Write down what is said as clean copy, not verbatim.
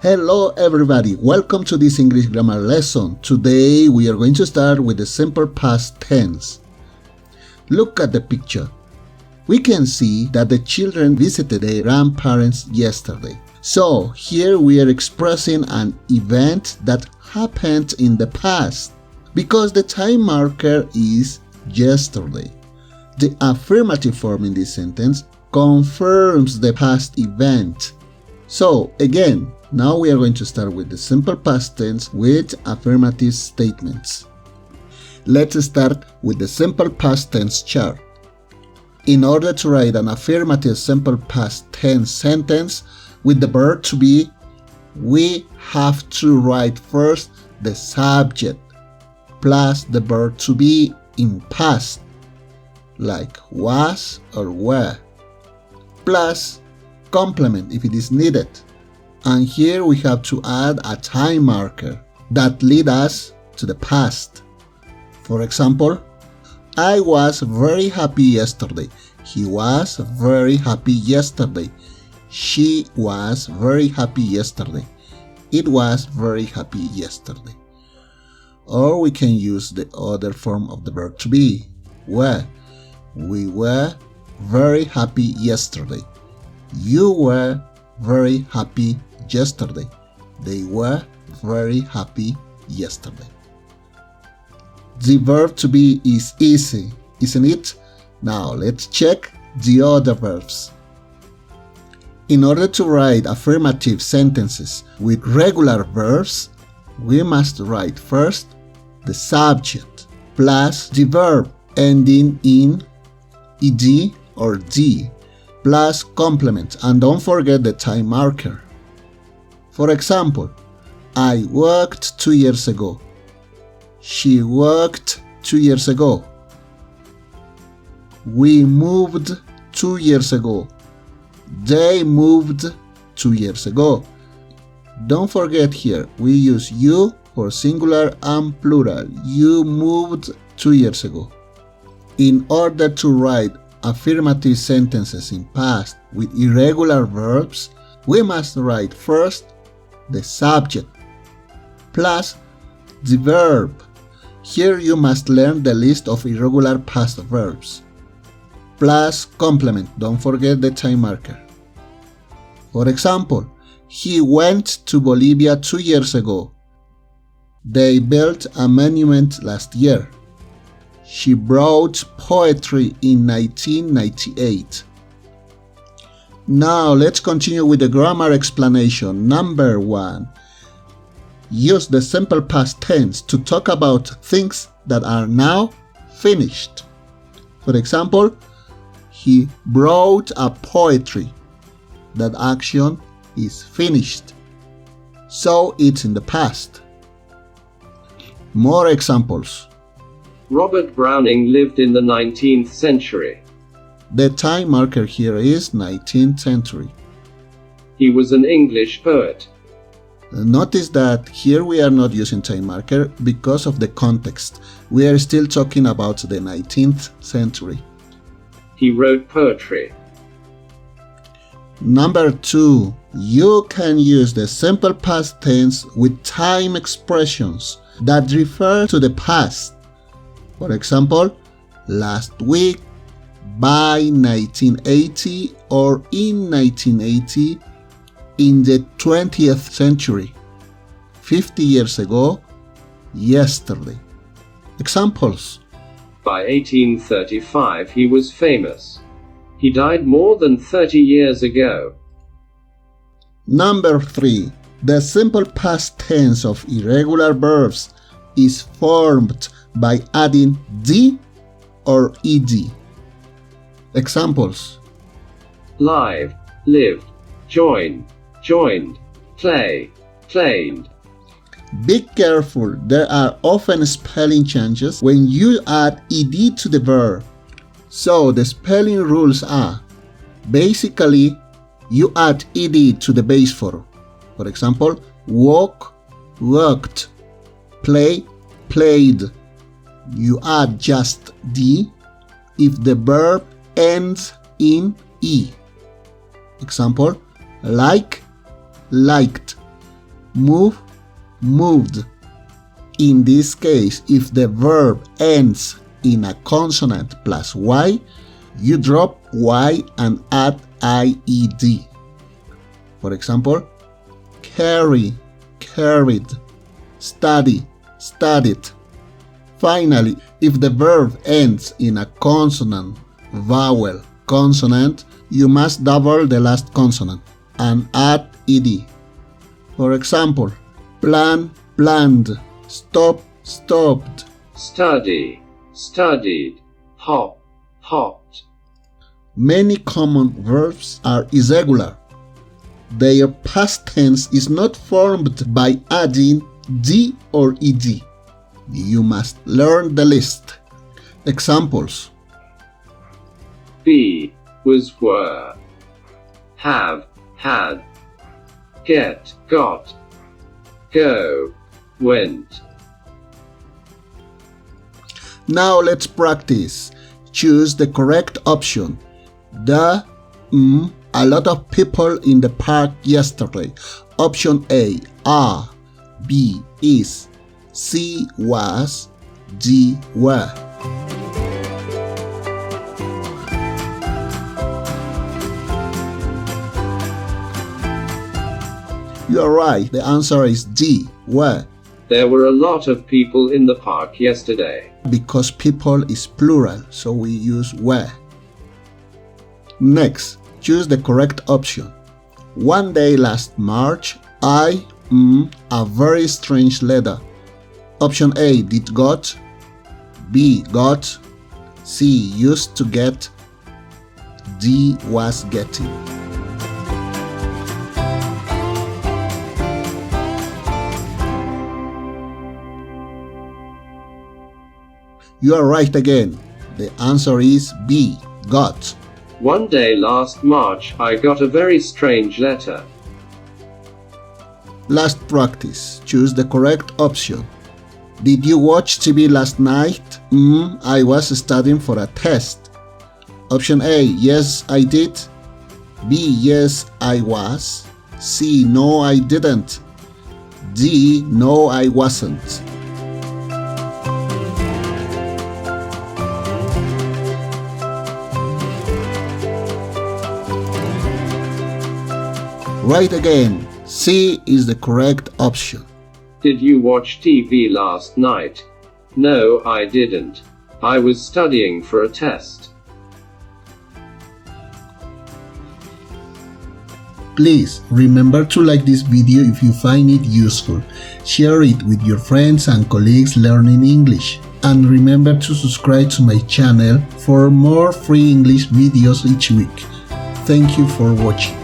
Hello everybody, welcome to this English grammar lesson. Today we are going to start with the simple past tense. Look at the picture. We can see that the children visited their grandparents yesterday. So here we are expressing an event that happened in the past because the time marker is yesterday. The affirmative form in this sentence confirms the past event. So again, now we are going to start with the simple past tense with affirmative statements. Let's start with the simple past tense chart. In order to write an affirmative simple past tense sentence with the verb to be, we have to write first the subject plus the verb to be in past, like was or were, plus complement if it is needed. And here we have to add a time marker that leads us to the past. For example, I was very happy yesterday. He was very happy yesterday. She was very happy yesterday. It was very happy yesterday. Or we can use the other form of the verb to be, were. We were very happy yesterday. You were very happy yesterday. They were very happy yesterday. The verb to be is easy, isn't it? Now let's check the other verbs. In order to write affirmative sentences with regular verbs, we must write first the subject plus the verb ending in ed or d plus complement, and don't forget the time marker. For example, I worked 2 years ago. She worked 2 years ago. We moved 2 years ago. They moved 2 years ago. Don't forget here, we use you for singular and plural. You moved 2 years ago. In order to write affirmative sentences in past with irregular verbs, we must write first the subject plus the verb. Here you must learn the list of irregular past verbs plus complement. Don't forget the time marker. For example, he went to Bolivia 2 years ago. They built a monument last year. She wrote poetry in 1998. Now let's continue with the grammar explanation. Number 1. Use the simple past tense to talk about things that are now finished. For example, he wrote a poetry. That action is finished, so it's in the past. More examples. Robert Browning lived in the 19th century. The time marker here is 19th century. He was an English poet. Notice that here we are not using time marker because of the context. We are still talking about the 19th century. He wrote poetry. Number 2. You can use the simple past tense with time expressions that refer to the past. For example, last week, by 1980, or in 1980, in the 20th century, 50 years ago, yesterday. Examples. By 1835 he was famous. He died more than 30 years ago. Number 3. The simple past tense of irregular verbs is formed by adding d or ed. Examples. Live, lived, join, joined, play, played. Be careful, there are often spelling changes when you add ed to the verb. So the spelling rules are, basically, you add ed to the base form. For example, walk, walked, play, played. You add just d if the verb ends in e. Example, like, liked. Move, moved. In this case, if the verb ends in a consonant plus y, you drop y and add ied. For example, carry, carried, study, studied. Finally, if the verb ends in a consonant, vowel, consonant, you must double the last consonant and add ed. For example, plan, planned, stop, stopped. Study, studied, hop, hopped. Many common verbs are irregular. Their past tense is not formed by adding d or ed. You must learn the list. Examples: Be, was, were. Have, had. Get, got. Go, went. Now let's practice. Choose the correct option. A lot of people in the park yesterday. Option A, are. B, is. C, was. D, were. You are right. The answer is D, were. There were a lot of people in the park yesterday. Because people is plural, so we use were. Next, choose the correct option. One day last March, I, a very strange letter. Option A, did got. B, got. C, used to get. D, was getting. You are right again. The answer is B, got. One day last March, I got a very strange letter. Last practice. Choose the correct option. Did you watch TV last night? I was studying for a test. Option A, yes, I did. B, yes, I was. C, no, I didn't. D, no, I wasn't. Right again. C is the correct option. Did you watch TV last night? No, I didn't. I was studying for a test. Please remember to like this video if you find it useful. Share it with your friends and colleagues learning English. And remember to subscribe to my channel for more free English videos each week. Thank you for watching.